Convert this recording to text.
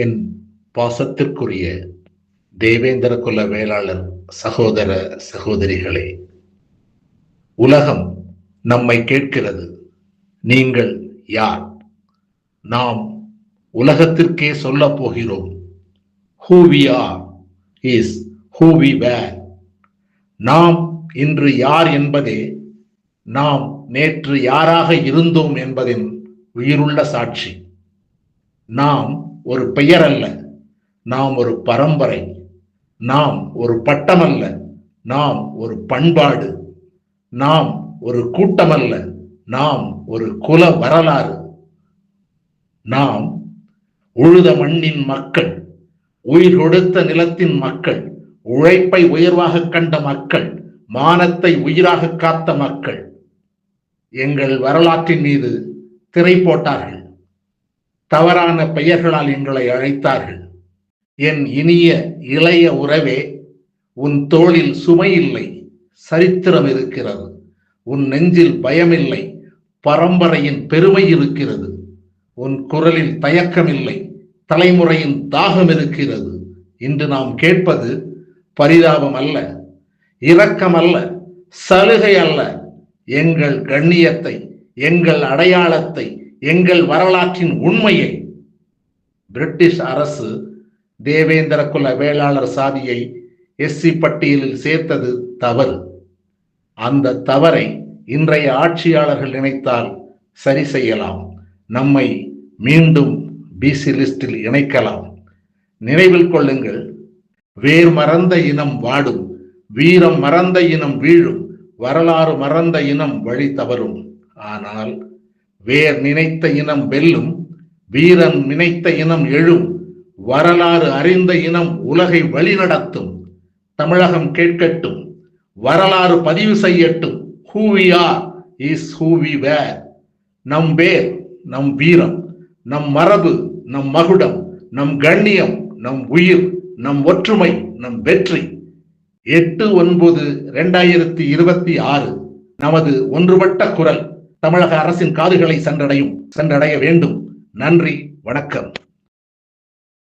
என் பாசத்திற்குரிய தேவேந்திர குல வேளாளர் சகோதர சகோதரிகளே, உலகம் நம்மை கேட்கிறது, நீங்கள் யார்? நாம் உலகத்திற்கே சொல்ல போகிறோம், who we are is who we were. நாம் இன்று யார் என்பதே நாம் நேற்று யாராக இருந்தோம் என்பதின் உயிருள்ள சாட்சி. நாம் ஒரு பெயர் அல்ல, நாம் ஒரு பரம்பரை. நாம் ஒரு பட்டம் அல்ல, நாம் ஒரு பண்பாடு. நாம் ஒரு கூட்டமல்ல, நாம் ஒரு குல வரலாறு. நாம் உழுத மண்ணின் மக்கள், உயிர் கொடுத்த நிலத்தின் மக்கள், உழைப்பை உயர்வாக கண்ட மக்கள், மானத்தை உயிராக காத்த மக்கள். எங்கள் வரலாற்றின் மீது திரை போட்டார்கள், தவறான பெயர்களால் எங்களை அழைத்தார்கள். என் இனிய இளைய உறவே, உன் தோளில் சுமை இல்லை, சரித்திரம் இருக்கிறது. உன் நெஞ்சில் பயமில்லை, பரம்பரையின் பெருமை இருக்கிறது. உன் குரலில் தயக்கமில்லை, தலைமுறையின் தாகம் இருக்கிறது. இன்று நாம் கேட்பது பரிதாபம் அல்ல, இரக்கம் அல்ல, சலுகை அல்ல. எங்கள் கண்ணியத்தை, எங்கள் அடையாளத்தை, எங்கள் வரலாற்றின் உண்மையை. பிரிட்டிஷ் அரசு தேவேந்திர குல வேளாளர் சாதியை எஸ்சி பட்டியலில் சேர்த்தது தவறு. அந்த தவறை இன்றைய ஆட்சியாளர்கள் நினைத்தால் சரி செய்யலாம். நம்மை மீண்டும் பிசி லிஸ்டில் இணைக்கலாம். நினைவில் கொள்ளுங்கள், வேர் மறந்த இனம் வாடும், வீரம் மறந்த இனம் வீழும், வரலாறு மறந்த இனம் வழி தவறும். ஆனால் வேர் நினைத்த இனம் வெல்லும், வீரன் நினைத்த இனம் எழும், வரலாறு அறிந்த இனம் உலகை வழிநடத்தும். தமிழகம் கேட்கட்டும், வரலாறு பதிவு செய்யட்டும். who we are is who we were. நம் வேர், நம் வீரம், நம் மரபு, நம் மகுடம், நம் கண்ணியம், நம் உயிர், நம் ஒற்றுமை, நம் வெற்றி. 8/9/2026 நமது ஒன்றுபட்ட குரல் தமிழக அரசின் காதுகளை சென்றடைய வேண்டும். நன்றி, வணக்கம்.